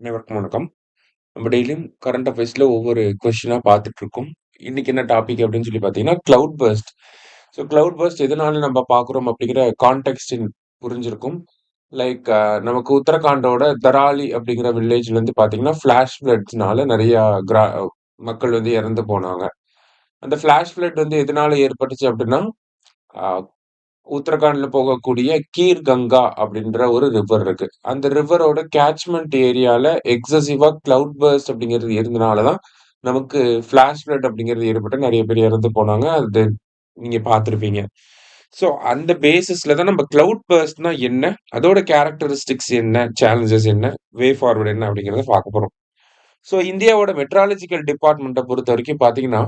அனைவருக்கும் வணக்கம். நம்ம டெய்லியும் கரண்ட் அஃபேர்ஸ்ல ஒவ்வொரு கொஸ்டினா பார்த்துட்டு இருக்கோம். இன்னைக்கு என்ன டாபிக் அப்படின்னு சொல்லி பார்த்தீங்கன்னா, cloud first. So cloud first எதனால நம்ம பார்க்குறோம் அப்படிங்கிற கான்டெக்ஸ்ட் புரிஞ்சிருக்கும். லைக் நமக்கு உத்தரகாண்டோட தராலி அப்படிங்கிற வில்லேஜ்ல இருந்து பார்த்தீங்கன்னா, ஃபிளாஷ் ஃப்ளட்ஸ்னால நிறைய கிரா மக்கள் வந்து இறந்து போனாங்க. அந்த ஃபிளாஷ் ஃப்ளட் வந்து எதனால ஏற்பட்டுச்சு அப்படின்னா, அ உத்தரகாண்ட்ல போகக்கூடிய கீர் கங்கா அப்படின்ற ஒரு ரிவர் இருக்கு. அந்த ரிவரோட கேட்ச்மென்ட் ஏரியால எக்ஸசிவா கிளவுட் பர்ஸ்ட் அப்படிங்கிறது இருந்தனால தான், நமக்கு ஃபிளாஷ் ஃப்ளட் அப்படிங்கிறது ஏற்பட்டு நெறைய பேர் இறந்து போனாங்க. அது நீங்க பார்த்திருப்பீங்க. ஸோ அந்த பேசிஸ்ல தான் நம்ம கிளவுட் பர்ஸ்ட்னா என்ன? அதோட கேரக்டரிஸ்டிக்ஸ் என்ன? சேலஞ்சஸ் என்ன? வே ஃபார்வர்ட் என்ன? அப்படிங்கிறத பார்க்க போறோம். ஸோ இந்தியாவோட மெட்ராலஜிக்கல் டிபார்ட்மெண்ட்ட பொறுத்தவரைக்கும் பார்த்தீங்கன்னா,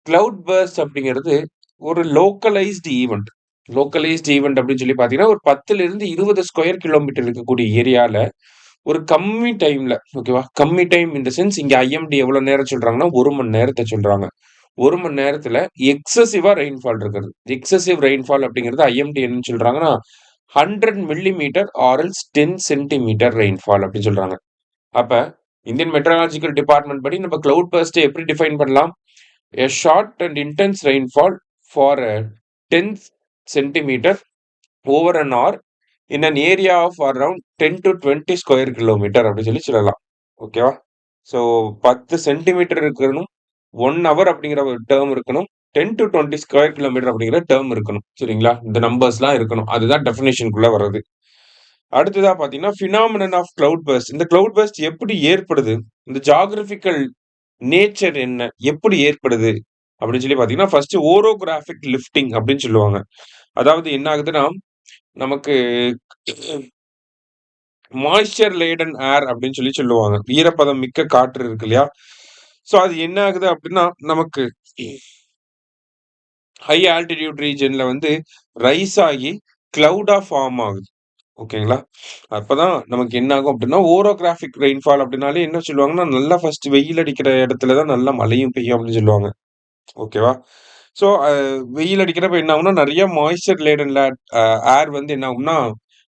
கிளவுட் பர்ஸ்ட் அப்படிங்கிறது ஒரு லோக்கலைஸ்ட் ஈவென்ட். லோக்கலைஸ்ட் ஈவென்ட் அப்படின்னு சொல்லி பார்த்தீங்கன்னா, ஒரு 10லிருந்து 20 ஸ்கொயர் கிலோமீட்டர் இருக்கக்கூடிய ஏரியால, ஒரு கம்மி டைம்ல ஓகேவா? கம்மி டைம் இன் த சென்ஸ் இங்க ஐஎம்டி எவ்வளோ நேரம் சொல்றாங்கன்னா, 1 மணி நேரத்த சொல்றாங்க. 1 மணி நேரத்துல எக்ஸசிவா ரெயின்ஃபால் இருக்கிறது. எக்ஸசிவ் ரெயின்ஃபால் அப்படிங்கிறது ஐஎம்டி என்னன்னு சொல்றாங்கன்னா, 100 millimetre or else 10 centimetre rainfall அப்படின்னு சொல்றாங்க. அப்ப இந்தியன் மெட்ரோலாஜிக்கல் டிபார்ட்மெண்ட் படி நம்ம கிளவுட் பர்ஸ்ட்ட எப்படி டிஃபைன் பண்ணலாம்? A short and intense rainfall for 10 centimeter over an hour in an area of around 10 to 20 square kilometre அப்படி சொல்லலாம். ஓகேவா? ஸோ 10 சென்டிமீட்டர் இருக்கணும். 1 ஹவர் அப்படிங்கிற ஒரு டெர்ம் இருக்கணும். 10 to 20 ஸ்கொயர் கிலோமீட்டர் அப்படிங்கிற டெர்ம் இருக்கணும். சரிங்களா? இந்த நம்பர்ஸ்லாம் இருக்கணும். அதுதான் டெஃபினிஷன்க்குள்ள வர்றது. அடுத்ததா பார்த்தீங்கன்னா, பினாமினன் ஆஃப் கிளவுட் பர்ஸ்ட். இந்த கிளவுட் பர்ஸ்ட் எப்படி ஏற்படுது? இந்த ஜியோகிராபிக்கல் நேச்சர் என்ன? எப்படி ஏற்படுது? அப்படின்னு சொல்லி பார்த்தீங்கன்னா, ஃபர்ஸ்ட் ஓரோகிராஃபிக் லிஃப்டிங் அப்படின்னு சொல்லுவாங்க. அதாவது என்ன ஆகுதுன்னா, நமக்கு மாய்ஸ்சர் லேடன் ஏர் அப்படின்னு சொல்லுவாங்க. ஈரப்பதம் மிக்க காற்று இருக்கு இல்லையா? ஸோ அது என்ன ஆகுது அப்படின்னா, நமக்கு ஹை ஆல்டிட்யூட் ரீஜியன்ல வந்து ரைஸ் ஆகி கிளவுடா ஃபார்ம் ஆகுது. ஓகேங்களா? அப்பதான் நமக்கு என்ன ஆகும் அப்படின்னா, ஓரோகிராஃபிக் ரெயின்ஃபால் அப்படின்னாலே என்ன சொல்லுவாங்கன்னா, நல்லா ஃபர்ஸ்ட் வெயில் அடிக்கிற இடத்துல தான் நல்லா மழையும் பெய்யும் அப்படின்னு சொல்லுவாங்க. ஓகேவா? ஸோ, வெயில் அடிக்கிறப்ப என்ன ஆகும்னா, நெறைய மாய்ஸ்சர் லேடன்ல ஏர் வந்து என்ன ஆகும்னா,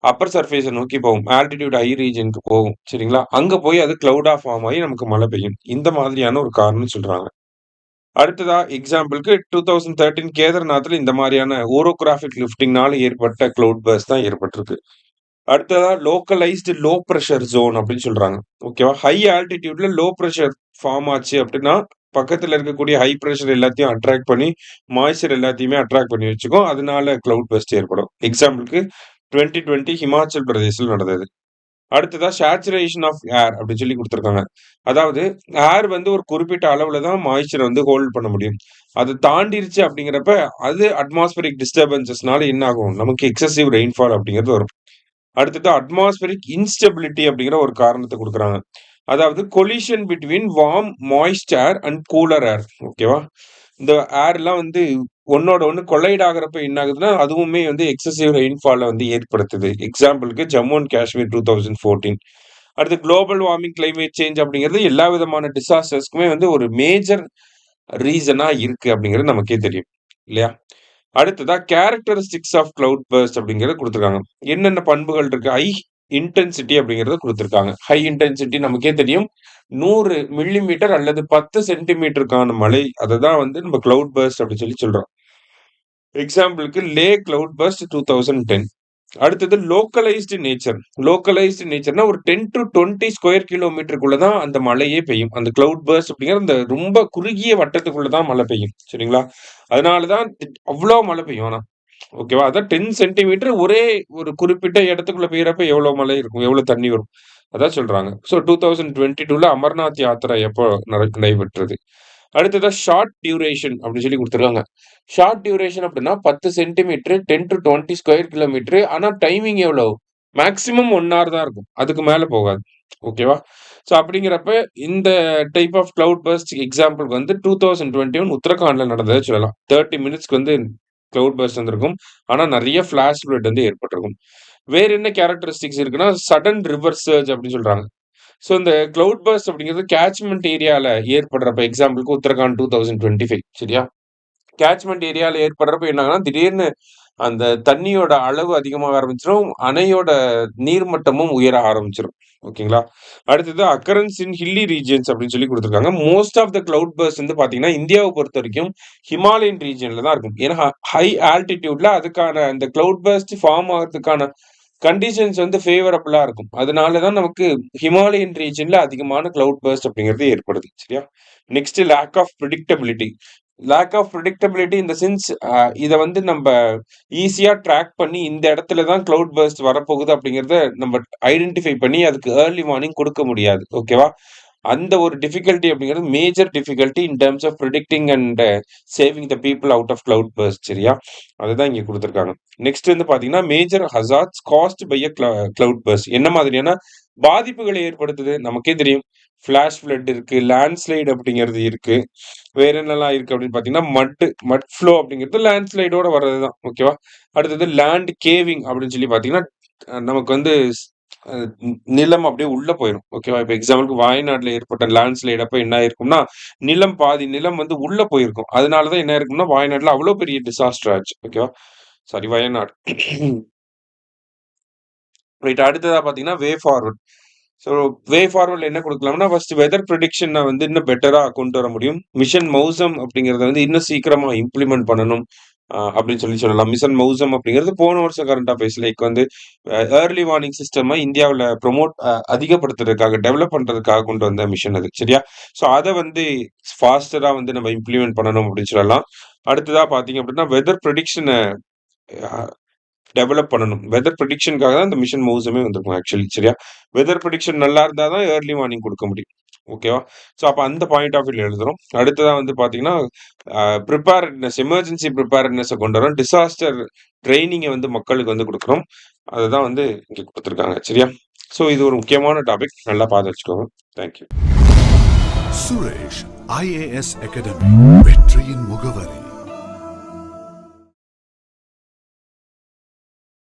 அப்பர் சர்ஃபேஸ நோக்கி போகும். ஆல்டிட்யூட் ஹை ரீஜியன்க்கு போகும். சரிங்களா? அங்க போய் அது கிளவுடா ஃபார்ம் ஆகி நமக்கு மழை பெய்யும். இந்த மாதிரியான ஒரு காரணம் சொல்றாங்க. அடுத்ததா எக்ஸாம்பிள்க்கு 2013 கேதார்நாத்ல இந்த மாரியான ஓரோகிராஃபிக் லிஃப்டிங்னால ஏற்பட்ட கிளவுட் பர்ஸ்ட் தான் ஏற்பட்டிருக்கு. அடுத்ததா லோக்கலைஸ்டு லோ பிரஷர் ஜோன் அப்படின்னு சொல்றாங்க. ஓகேவா? ஹை ஆல்டிட்யூட்ல லோ பிரஷர் ஃபார்ம் ஆச்சு அப்படின்னா, பக்கத்துல இருக்கக்கூடிய ஹை பிரஷர் எல்லாத்தையும் அட்ராக்ட் பண்ணி, மாய்ஸ்சர் எல்லாத்தையுமே அட்ராக்ட் பண்ணி வச்சுக்கும். அதனால கிளவுட் பர்ஸ்ட் ஏற்படும். எக்ஸாம்பிள்க்கு 2020 ஹிமாச்சல் பிரதேஷ்ல நடந்தது. அடுத்ததா சேச்சுரேஷன் ஆஃப் ஏர் அப்படின்னு சொல்லி குடுத்திருக்காங்க. அதாவது ஏர் வந்து ஒரு குறிப்பிட்ட அளவுல தான் மாய்ஸ்சர வந்து ஹோல்ட் பண்ண முடியும். அது தாண்டிருச்சு அப்படிங்கிறப்ப, அது அட்மாஸ்பரிக் டிஸ்டர்பன்சஸ்னால என்ன ஆகும்? நமக்கு எக்ஸசிவ் ரெயின்ஃபால் அப்படிங்கிறது வரும். அடுத்தது அட்மாஸ்பரிக் இன்ஸ்டபிலிட்டி அப்படிங்கிற ஒரு காரணத்த குடுக்குறாங்க. அதாவது collision between warm, moist air and cooler air. ஓகேவா? இந்த ஏர்லாம் வந்து ஒண்ணோட ஒண்ணு கொலைட் ஆகுறப்ப என்ன ஆகுதுன்னா, அதுவுமே வந்து எக்ஸசிவ் ரெயின்ஃபால வந்து ஏற்படுத்துது. எக்ஸாம்பிள்க்கு ஜம்மு அண்ட் காஷ்மீர் 2014. அடுத்து குளோபல் வார்மிங், கிளைமேட் சேஞ்ச் அப்படிங்கிறது எல்லா விதமான டிசாஸ்டர்ஸ்க்குமே வந்து ஒரு மேஜர் ரீசனா இருக்கு அப்படிங்கிறது நமக்கே தெரியும். இல்லையா? அடுத்ததா கேரக்டரிஸ்டிக்ஸ் ஆஃப் கிளவுட் பர்ஸ்ட் அப்படிங்கிறத குடுத்திருக்காங்க. என்னென்ன பண்புகள் இருக்கு? ஹை இன்டென்சிட்டி அப்படிங்கிறத குடுத்திருக்காங்க. ஹை இன்டென்சிட்டி நமக்கே தெரியும். 100 மில்லிமீட்டர் அல்லது 10 சென்டிமீட்டருக்கான மழை. அததான் வந்து நம்ம கிளவுட் பர்ஸ்ட் அப்படின்னு சொல்றோம். எக்ஸாம்பிள்க்கு லே கிளவுட் பர்ஸ்ட் 2010. அடுத்தது லோக்கலைஸ்டு நேச்சர். லோக்கலைஸ்டு நேச்சர்னா ஒரு 10 டூ 20 ஸ்கொயர் கிலோமீட்டருக்குள்ள தான் அந்த மழையே பெய்யும். அந்த கிளவுட் பர்ஸ்ட் அப்படிங்கிற அந்த ரொம்ப குறுகிய வட்டத்துக்குள்ள தான் மழை பெய்யும். சரிங்களா? அதனால தான் அவ்ளோ மழை பெய்யும் ஆனா. ஓகேவா? அதான் 10 சென்டிமீட்டர் ஒரே ஒரு குறிப்பிட்ட இடத்துக்குள்ள பெய்யறப்ப எவ்வளோ மழை இருக்கும்? எவ்வளோ தண்ணி வரும்? அதான் சொல்றாங்க. ஸோ 2022ல அமர்நாத் யாத்திரை எப்போ நடைபெற்றது? அடுத்ததா ஷார்ட் டியூரேஷன் அப்படின்னு சொல்லி குடுத்துருக்காங்க. ஷார்ட் டியூரேஷன் அப்படின்னா 10 சென்டிமீட்டர் 10 டூ 20 ஸ்கொயர் கிலோமீட்டர். ஆனா டைமிங் எவ்வளோ? மேக்ஸிமம் 1 ஹவர் தான் இருக்கும். அதுக்கு மேல போகாது. ஓகேவா? ஸோ அப்படிங்கிறப்ப இந்த டைப் ஆஃப் கிளவுட் பர்ஸ்ட் எக்ஸாம்பிள்க்கு வந்து 2021 உத்தரகாண்ட்ல நடந்தத சொல்லலாம். 30 மினிட்ஸ்க்கு வந்து கிளவுட் பர்ஸ்ட் வந்திருக்கும். ஆனா நெறைய ஃபிளாஷ் ஃப்ளட் வந்து ஏற்பட்டிருக்கும். வேற என்ன கேரக்டரிஸ்டிக்ஸ் இருக்குன்னா, சடன் ரிவர் சர்ஜ் அப்படின்னு சொல்றாங்க. ஸோ இந்த கிளவுட் பர்ஸ்ட் அப்படிங்கிறது கேட்ச்மென்ட் ஏரியால ஏற்படுறப்ப எக்ஸாம்பிள்க்கு உத்தரகாண்ட் 2025 சரியா? கேட்ச்மென்ட் ஏரியால ஏற்படுறப்ப என்ன ஆகும்னா, திடீர்னு அந்த தண்ணியோட அளவு அதிகமாக ஆரம்பிச்சிரும். அணையோட நீர்மட்டமும் உயர ஆரம்பிச்சிரும். ஓகேங்களா? அடுத்தது அக்கரன்ஸ் இன் ஹில்லி ரீஜியன்ஸ் அப்படின்னு சொல்லி குடுத்துருக்காங்க. Most of the cloud first வந்து பார்த்தீங்கன்னா, இந்தியாவ பொறுத்தவரைக்கும் ஹிமாலயன் ரீஜியன்ல தான் இருக்கும். ஏன்னா, ஹை ஆல்டிட்யூட்ல அதுக்கான அந்த கிளவுட் பர்ஸ்ட் ஃபார்ம் ஆகுறதுக்கான கண்டிஷன்ஸ் வந்து ஃபேவரபிளா இருக்கும். அதனால தான் நமக்கு ஹிமாலயன் ரீஜியன்ல அதிகமான கிளவுட் பர்ஸ்ட் அப்படிங்கிறது ஏற்படுது. சரியா? Next lack of predictability. Lack of predictability in the sense இத வந்து நம்ப ஈஸியா ட்ராக் பண்ணி இந்த இடத்துல தான் கிளவுட் பர்ஸ்ட் வரப்போகுது அப்படிங்கிறத நம்ம ஐடென்டிஃபை பண்ணி அதுக்கு ஏர்லி வார்னிங் கொடுக்க முடியாது. ஓகேவா? அந்த ஒரு டிஃபிகல்ட்டி அப்படிங்கிறது major difficulty in terms of predicting and saving the people out of cloudburst. சரியா? அதுதான் இங்க குடுத்துருக்காங்க. நெக்ஸ்ட் வந்து பார்த்தீங்கன்னா, major hazards caused by cloudburst. என்ன மாதிரியான பாதிப்புகளை ஏற்படுத்துது? நமக்கே தெரியும். ஃபிளாஷ் ஃப்ளட் இருக்கு, லேண்ட்ஸ்லைடு அப்படிங்கிறது இருக்கு. வேற என்னலாம் இருக்கு அப்படின்னு பார்த்தீங்கன்னா, மட் ஃப்ளோ அப்படிங்கிறது லேண்ட்ஸ்லைடோட வர்றது தான். ஓகேவா? அடுத்தது லேண்ட் கேவிங் அப்படின்னு சொல்லி பார்த்தீங்கன்னா, நமக்கு வந்து அ நிலம் அப்படியே உள்ள போயிரும். ஓகேவா? இப்ப எக்ஸாம்பிளுக்கு வயநாட்ல ஏற்பட்ட லேண்ட்ஸ்லைட் அப்ப என்ன ஆயிருக்கும்னா, பாதி நிலம் வந்து உள்ள போயிருக்கும். அதனால தான் என்ன ஆயிருக்கும்னா, வயநாட்ல அவ்ளோ பெரிய டிசாஸ்டர் ஆச்சு. ஓகேவா? சாரி வயநாடு. ரைட். அடுத்ததா பார்த்தீங்கன்னா, வே ஃபார்வர்ட். ஸோ வே ஃபார்வர்ட்ல என்ன குடுக்கலாம்னா, ஃபர்ஸ்ட் வெதர் ப்ரிடிக்ஷன வந்து இன்னும் பெட்டரா கொண்டு வர முடியும். மிஷன் மௌசம் அப்படிங்கிறத வந்து இன்னும் சீக்கிரமா இம்ப்ளிமெண்ட் பண்ணணும். அப்படின்னு சொல்லலாம். மிஷன் மௌசம் அப்படிங்கிறது போன வருஷம் கரண்ட் அஃபேர்ஸ் லைக் வந்து ஏர்லி வார்னிங் சிஸ்டம இந்தியாவுல அதிகப்படுத்துறதுக்காக, டெவலப் பண்றதுக்காக கொண்டு வந்த மிஷன் அது. சரியா? ஸோ அத வந்து ஃபாஸ்டரா வந்து நம்ம இம்ப்ளிமெண்ட் பண்ணணும் அப்படின்னு சொல்லலாம். அடுத்ததா பார்த்தீங்க அப்படின்னா, வெதர் ப்ரிடிக்ஷன அ டெவலப் பண்ணணும். வெதர் ப்ரிடிக்ஷன்க்காக தான் இந்த மிஷன் மவுஸுமே வந்திருக்கும் ஆக்சுவலி. சரியா? வெதர் ப்ரிடிக்ஷன் நல்லா இருந்தா தான் ஏர்லி வார்னிங் குடுக்க முடியும். ஓகேவா? ஸோ அப்ப அந்த பாயிண்ட் ஆஃப் வியூல எழுதுறோம். அடுத்ததா வந்து பார்த்தீங்கன்னா, எமர்ஜென்சி ப்ரிப்பேர்ட்னெஸ்ஸ கொண்டு வரோம். டிசாஸ்டர் ட்ரெய்னிங்க வந்து மக்களுக்கு வந்து குடுக்குறோம். அதுதான் வந்து இங்க குடுத்துருக்காங்க. சரியா? ஸோ இது ஒரு முக்கியமான டாபிக். நல்லா பார்த்து வச்சுக்கோங்க. Thank you. Suresh IAS academy வெற்றியின் முகவரி.